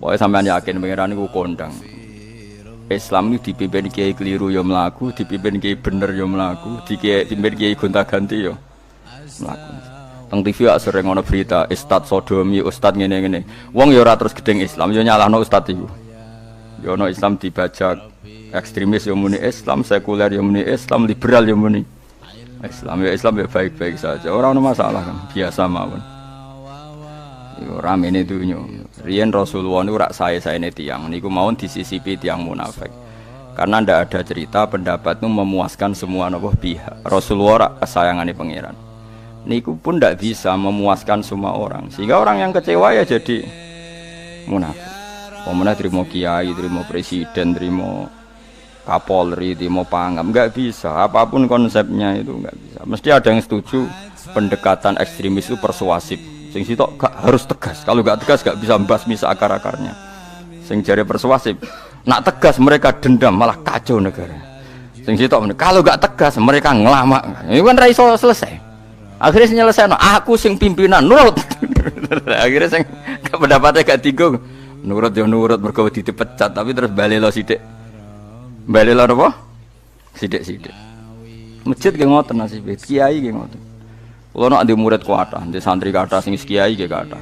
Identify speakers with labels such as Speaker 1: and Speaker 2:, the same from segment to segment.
Speaker 1: Pokoknya sampean yakin pangeran iku kondang. Islam itu dipimpin kiai keliru ya mlaku, dipimpin kiai bener ya mlaku, dipimpin kiai gonta-ganti ya mlaku. Teng TV ak sering ana berita ustad sodomi, ustad ngene-ngene. Wong ya ora terus gedeng Islam, ya nyalahno ustad iku. Ya ana Islam dibajak, ekstremis ya muni Islam, sekuler ya muni Islam, liberal ya muni Islam. Ya Islam ya baik-baik saja, ora ana masalah kan, biasa mawon. Yo ramene dunya. Riyen Rasulullah niku rak sae-saene tiyang niku mawon disisipi tiyang munafik. Karena ndak ada cerita pendapat itu memuaskan semua napa pihak. Rasulullah rak kesayangane pangeran. Niku pun ndak bisa memuaskan semua orang. Sehingga orang yang kecewa ya jadi munafik. Pemenang terima kiai, terima presiden, terima kapolri, terima pangam, enggak bisa. Apapun konsepnya itu enggak bisa. Mesti ada yang setuju pendekatan ekstremis itu persuasif. Sing sitok gak harus tegas. Kalau gak tegas gak bisa membasmi akar-akarnya. Sing jare persuasif, nak tegas mereka dendam malah kacau negara. Sing sitok kalau gak tegas mereka ngelamak. Ini kan ra iso selesai. Akhirnya nyelesaino aku sing pimpinan nurut. Akhirnya sing pendapatnya gak tinggung. Nurut ya nurut mergo dipecat tapi terus balelo sithik. Balelo apa? Sithik-sithik. Masjid ge ngoten nasibe, kiai ge ngoten. Kulo nek ndek murid kuatah, ndek santri kathah sing kiai ge kathah.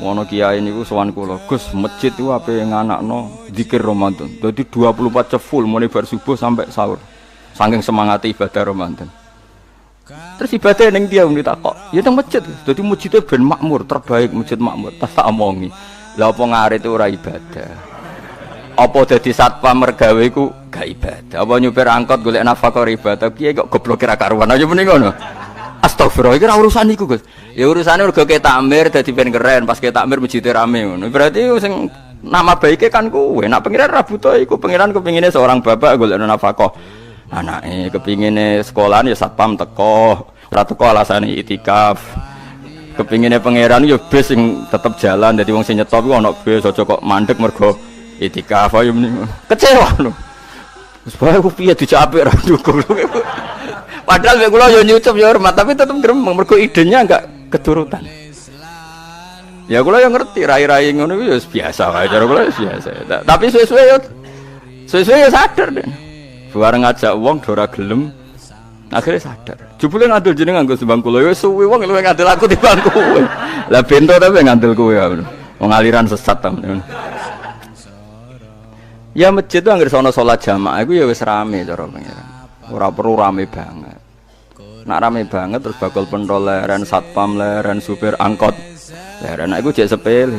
Speaker 1: Ono kiai niku sowan kula, Gus, masjid iku ape nganakno zikir Ramadan. Dadi 24 jam full mulai bar subuh sampai sahur. Saking semangate ibadah Ramadan. Terus ibadah ning dia ditakok, ya teng masjid. Dadi masjidnya ben makmur, terbaik masjid makmur. Tas tak omongi. Lah apa ngarit ora ibadah? Apa dadi satpam mergawe iku gak ibadah? Apa nyupir angkot golek nafkah ibadah? Kiai kok goblok kira karuan aja muni ngono. Astagfirullah, iki ora urusan iku, Gus. Ya urusane mergo ke takmir dadi ben keren, pas ke takmir masjid rame ngono. Berarti sing nama baike kan kowe. Nek pengiran ra butuh iku, pengiran kepingine seorang bapak golek nafkah. Anake kepingine sekolahan ya satpam teko, ora teko alasane itikaf. Kepingine pangeran ya bis sing tetep jalan, dadi wong sing nyetop iku ana bis aja kok mandek mergo itikaf ayo mending. Kecewa lho. Wis bae ku piye dicapik ra dukung. Padahal mek kula yo nyucup yo hormat tapi tetep gremeng mergo idenya enggak keturutan. Ya kula yo ngerti rai-rai ngono iku yo biasa wae cara kula biasa. Tapi suwe-suwe yo sadar deh. Bareng ngajak wong do ora gelem akhirnya sadar. Jebule ngandel jeneng nganggo sembang kula yo suwe wong luwih ngandel aku timbang kowe. Lah bento tapi ngandel kowe ya. Wong aliran sesat ta. Ya masjid itu anggere sono salat jamaah iku ya wis rame cara pangeran. Ora perlu rame banget. Nak rame banget terus bakal pentol leren, satpam leren, supir angkot leren. Aku jek sepele.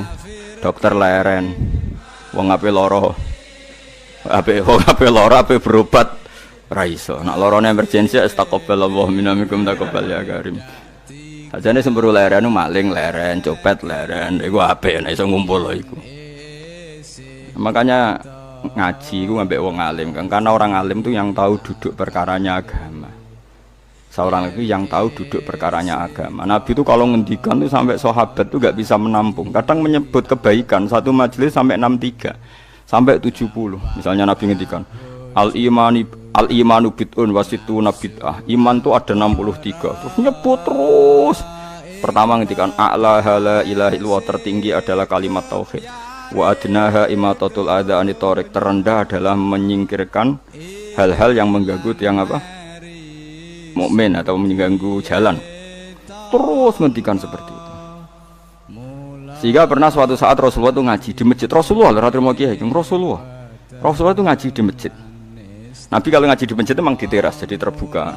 Speaker 1: Dokter leren. Wong ape lara. Ape lara ape berobat ra iso. Nak larane emergensi astagfirullah minamikum taqabbal ya karim. Ajane semburu leren maling leren, copet leren. Iku ape nek iso ngumpul iku. Makanya ngaji ku ambek wong alim kan, karena orang alim itu yang tahu duduk perkaranya agama. Seorang itu yang tahu duduk perkaranya agama. Nabi itu kalau ngendikan itu sampai sahabat itu gak bisa menampung. Kadang menyebut kebaikan satu majelis sampai 63 sampai 70. Misalnya Nabi ngendikan al-imanu bid'un wasituna bid'ah. Iman itu ada 63. Terus nyebut terus. Pertama ngendikan a'la la ilaha illallah, tertinggi adalah kalimat tauhid. Wa adnaha imatatul adza anitorik, terendah adalah menyingkirkan hal-hal yang mengganggu yang apa? Mukmin atau mengganggu jalan. Terus ngendikan seperti itu. Sehingga pernah suatu saat Rasulullah itu ngaji di masjid. Rasulullah itu ngaji di masjid. Nabi kalau ngaji di masjid itu memang di teras jadi terbuka.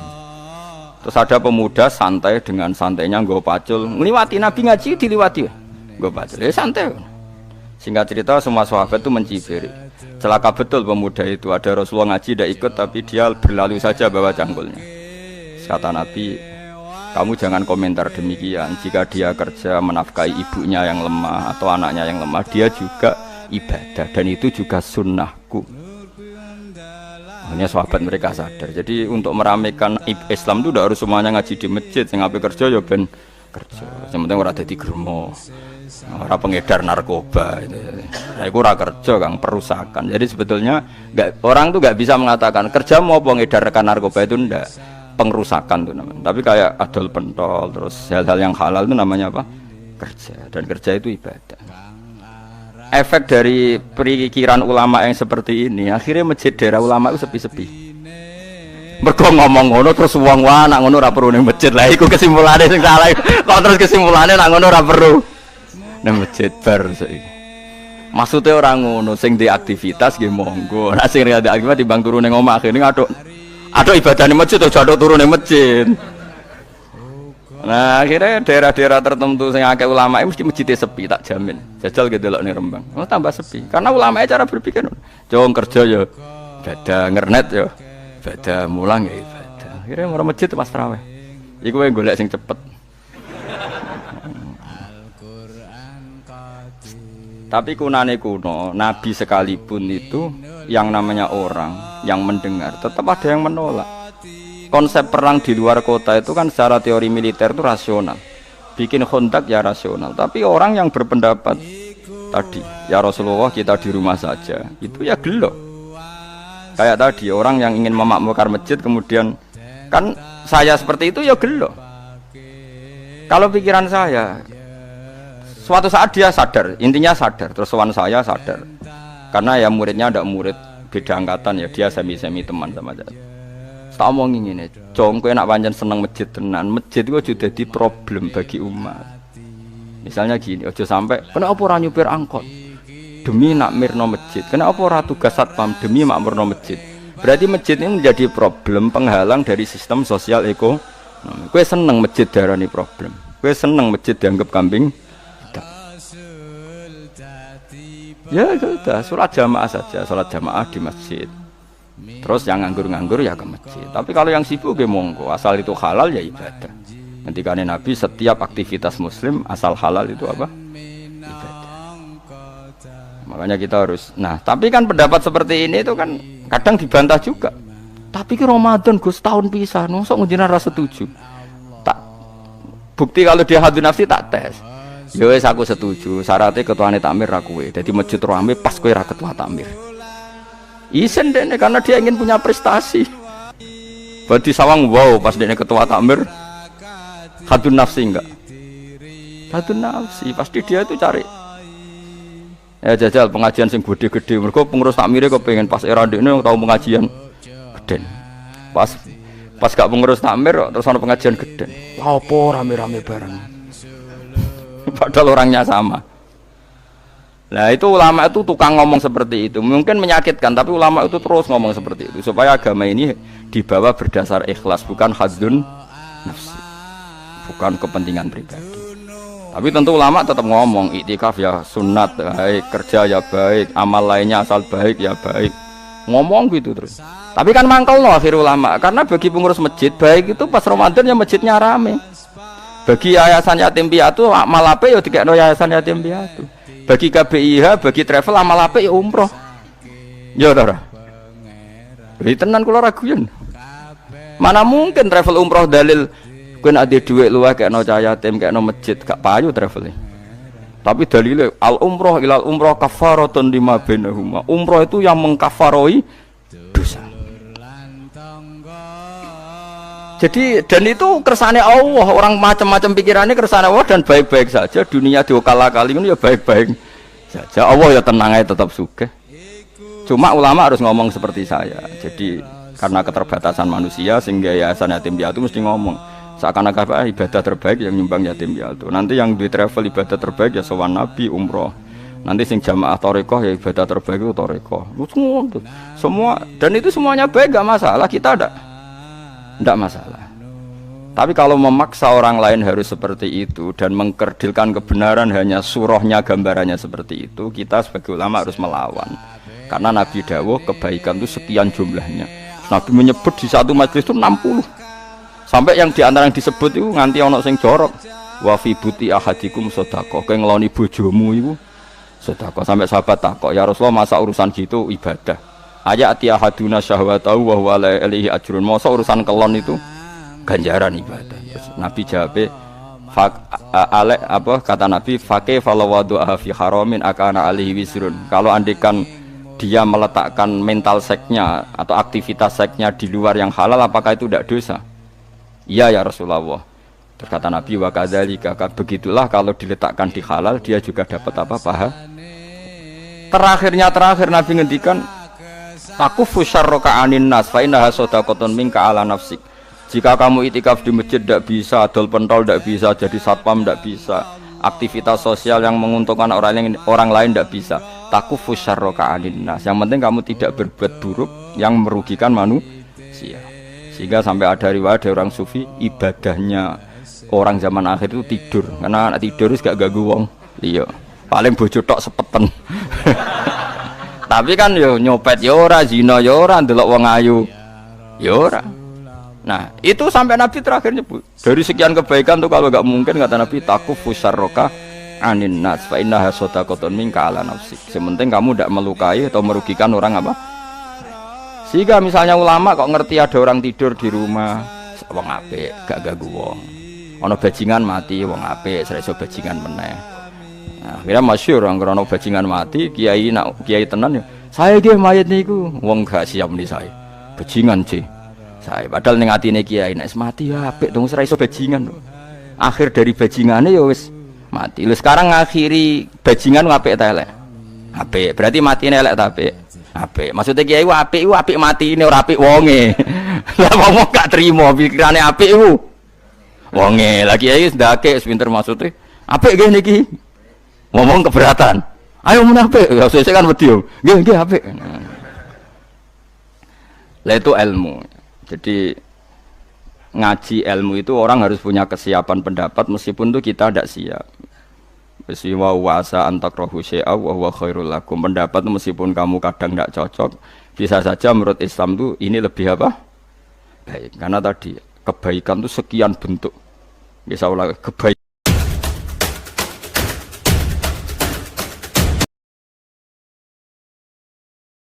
Speaker 1: Terus ada pemuda santai dengan santainya nggo pacul, ngliwati Nabi ngaji diliwati. Nggo pacul. Ya santai. Singkat cerita semua sahabat itu mencibir. Celaka betul pemuda itu. Ada Rasulullah ngaji tidak ikut tapi dia berlalu saja bawa cangkulnya. Kata Nabi, kamu jangan komentar demikian. Jika dia kerja menafkahi ibunya yang lemah atau anaknya yang lemah, dia juga ibadah dan itu juga sunnahku. Hanya sahabat mereka sadar. Jadi untuk meramaikan Islam itu tidak harus semuanya ngaji di masjid. Yang ngapain kerja ya ben kerja. Yang penting orang ada di germo. Orang pengedar narkoba itu. Nah, itu orang kerja Kang, perusakan. Jadi sebetulnya orang tuh nggak bisa mengatakan kerja mau pengedar rekan narkoba itu ndak, pengerusakan tuh namanya. Tapi kayak adol pentol terus hal-hal yang halal itu namanya apa? Kerja. Dan kerja itu ibadah. efek dari pikiran ulama yang seperti ini, akhirnya masjid daerah ulama itu sepi-sepi. Mergo ngomong ngono terus wong wae nak ngono ora perlu ning masjid. Lah iku kesimpulane sing salah. Kok terus kesimpulane nak ngono ora perlu ning masjid bar saiki. Maksudnya orang ngono sing di aktivitas nggih monggo. Nek sing ada aktivitas timbang turu ning omah akhire aduk ibadah ning masjid aja aduk turu ning masjid. Nah, akhirnya daerah-daerah tertentu sing akeh ulama mesti masjidnya sepi tak jamin. Jajal gitu delok ning Rembang. Oh, tambah sepi. Karena ulama cara berpikir jong kerja ya ibadah, ngernet ya ibadah, mulang ya ibadah. Akhirnya orang masjid pas tarawih. Iku wae golek sing cepet. Tapi kunane kuno, Nabi sekalipun itu yang namanya orang yang mendengar, tetap ada yang menolak. Konsep perang di luar kota itu kan secara teori militer itu rasional. Bikin kontak ya rasional. Tapi orang yang berpendapat tadi, ya Rasulullah kita di rumah saja, itu ya gelo. Kayak tadi orang yang ingin memakmurkan masjid kemudian kan saya seperti itu ya gelo. Kalau pikiran saya suatu saat dia sadar, intinya sadar, terus sowan saya sadar. Karena ya muridnya ada murid beda angkatan ya, dia semi-semi teman sama saya. Tak omongin ngene, jong kowe nak pancen seneng masjid tenan, masjid itu aja dadi problem bagi umat. Misalnya gini, aja sampai kenapa ora nyupir angkot demi nak mirno masjid, kenapa ora tugas satpam demi makmurno masjid. Berarti masjid ini menjadi problem penghalang dari sistem sosial ekonomi. Kowe seneng masjid darani problem, kowe seneng masjid dianggap kambing. Ya sudah, sholat jamaah saja, sholat jamaah di masjid. Terus yang nganggur-nganggur ya ke masjid. Tapi kalau yang sibuk ya monggo, asal itu halal ya ibadah. Ketika Nabi setiap aktivitas muslim asal halal itu apa? Ibadah. Makanya kita harus. Nah, tapi kan pendapat seperti ini itu kan kadang dibantah juga. Tapi ke Ramadan Gus tahun pisah, nosok ngujinan rasa setuju. Tak bukti kalau dia hadu nafsi tak tes. Ya wis aku setuju, syaratnya ketuane takmir ra kowe. Dadi masjid rame pas kowe ra ketua takmir. Isen dene karena dia ingin punya prestasi. Berarti sawang wow pas dene ketua takmir hadun nafsi enggak? Hadun nafsi pasti dia itu cari. Ya jajal pengajian sing gede-gede. Mergo pengurus takmire kepengin pas era ndekne tau pengajian gede. Pas gak pengurus takmir terus ana pengajian gede. Lha opo rame-rame bareng. Padahal orangnya sama. Nah itu ulama itu tukang ngomong seperti itu. Mungkin menyakitkan, tapi ulama itu terus ngomong seperti itu supaya agama ini dibawa berdasar ikhlas, bukan hadzun nafsi, bukan kepentingan pribadi. Tapi tentu ulama tetap ngomong iktikaf ya sunat baik, kerja ya baik, amal lainnya asal baik ya baik. Ngomong gitu terus. Tapi kan mangkel loh akhir ulama, karena bagi pengurus masjid baik itu pas Ramadan ya masjidnya rame. Bagi yayasan yatim piatu amal apik ya dikekno yayasan yatim piatu. Bagi KBIH, bagi travel amal apik ya umroh. Ya ora. Iki tenan kula raguyen. Mana mungkin travel umroh dalil kowe nek ade dhuwit luwih kekno cah yatim, kekno masjid, gak payu travel. Tapi dalile al umroh ilal umroh kafaratun lima bainahuma. Umroh itu yang mengkafaroi dosa. Jadi dan itu kersane Allah, orang macam-macam pikirannya kersane Allah dan baik-baik saja. Dunia diokal-akali ini ya baik-baik saja. Allah ya tenang aja tetap sugih. Cuma ulama harus ngomong seperti saya. Jadi karena keterbatasan manusia sehingga yayasan yatim piatu mesti ngomong seakan-akan ibadah terbaik yang nyumbang yatim piatu. Nanti yang di travel ibadah terbaik ya sowan Nabi umroh. Nanti sing jamaah thariqah ya ibadah terbaik itu thariqah. Semua dan itu semuanya baik gak masalah, kita tidak masalah. Tapi kalau memaksa orang lain harus seperti itu dan mengkerdilkan kebenaran hanya surahnya gambarannya seperti itu, kita sebagai ulama harus melawan. Karena Nabi dawuh kebaikan itu sekian jumlahnya. Nabi menyebut di satu majelis itu 60. Sampai yang diantara yang disebut itu nganti ono sing jorok. Wa fi buti ahadikum sedekah. Kowe ngeloni bojomu iku sedekah. Sampai sahabat takok, "Ya Rasulullah, masa urusan gitu ibadah?" Ayati ahaduna syahwatahu wa huwa alaihi ajrun. Masa urusan kelon itu ganjaran ibadah. Terus Nabi jawab, kata Nabi, "Faqih falawadu'a fi haramin akana alaihi wisrun." Kalau andikan dia meletakkan mental seknya atau aktivitas seknya di luar yang halal, apakah itu tidak dosa? Iya ya Rasulullah. Terus kata Nabi, "Wa kadzalika," begitulah kalau diletakkan di halal dia juga dapat apa? terakhir Nabi ngendikan takufu syarraka anin nas fa innaha shadaqatun minka ala nafsik. Jika kamu itikaf di masjid tidak bisa, adol pentol tidak bisa, jadi satpam tidak bisa, aktivitas sosial yang menguntungkan orang lain tidak bisa. Takufu syarraka anin nas. Yang penting kamu tidak berbuat buruk yang merugikan manusia. Sehingga sampai ada riwayat dari orang sufi, ibadahnya orang zaman akhir itu tidur, karena anak tidur gak ganggu wong. Iya, paling bojo tok sepeten. Tapi kan yo nyopet yo ora, zina yo ora, ndelok wong ayu yo ora. Nah, itu sampai Nabi terakhir nyebut. Dari sekian kebaikan tuh kalau enggak mungkin kata Nabi takufu syarraka anin nas fa innaha shadaqatun minka ala nafsik. Sementing kamu tidak melukai atau merugikan orang apa? Sehingga misalnya ulama kok ngerti ada orang tidur di rumah, wong apik, gak ganggu wong. Ana bajingan mati, wong apik, ora iso bajingan meneh. Nah, akhirnya masyhur orang krono bajingan mati, kiai tenan ya. Saya nggih mayit niku, wong gak siap muni saya. Bajingan sih. Saya padahal ning atine kiai nek mati ya apik dong ora iso bajingan. Akhir dari bajingane ya wis mati. Lha sekarang ngakhiri bajingan apik ta elek? Apik. Berarti matine elek ta apik? Apik. Maksudnya kiai ku apik matine ora apik wonge. Lah wong gak trimo pikirane apik iku. Wonge. Lah kiai wis ndake pinter maksude. Apik nggih niki. Ngomong keberatan. Ayo men apik. Ya sesuk kan wedi yo. Nggih apik. Lah itu ilmu. Jadi ngaji ilmu itu orang harus punya kesiapan pendapat meskipun itu kita tidak siap. Wa wasa antakrahu syai'a wa huwa khairul lakum. Pendapat meskipun kamu kadang tidak cocok, bisa saja menurut Islam itu ini lebih apa? Baik. Karena tadi kebaikan itu sekian bentuk. Bisa ulang kebaikan